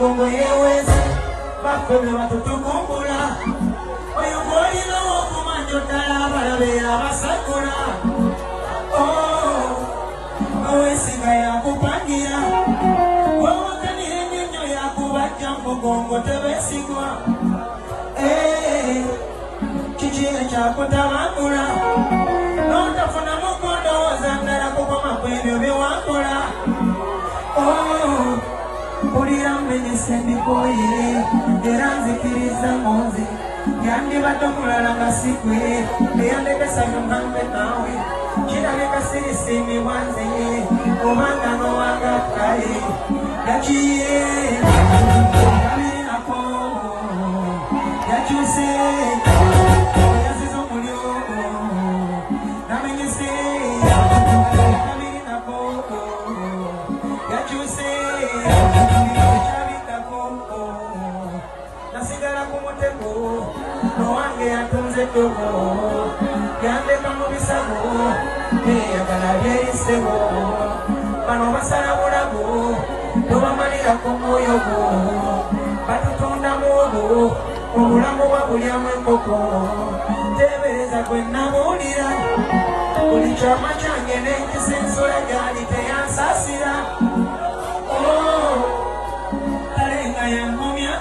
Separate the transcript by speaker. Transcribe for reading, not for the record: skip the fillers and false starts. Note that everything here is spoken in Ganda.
Speaker 1: Bongo yeweza bafeme batutukumbula oyo golina wokumanyotala balabera basakula owesinga yakupangira wowakanira enyonyo yakubajja mugongo tebesigwa kikira kyakutabangula notafuna mukondowooza ndala kukoma kwebyo byewakola Pulira mmenyese mbikoyire era nzikiriza ngonze yandibadde omulala nga sikwe eyandekesa byongambe naawe kirabika sirisimibwa nze obanga nowagakaye yakiye yabirinako yakyuse yaziza omulyogo namenyese yabirinako yakyuse nasigala ku mutego nowange yatunze eddogo yandeka mu bisago eyagala byeyisebo bano basala bulago tobamalirako mwoyo gwo batutondamu obwo obulamu bwabulyamu enkoko tebereza gwe nabuulira buli kyama kyange nenkisa ensula gyali teyansasira talenga yangumya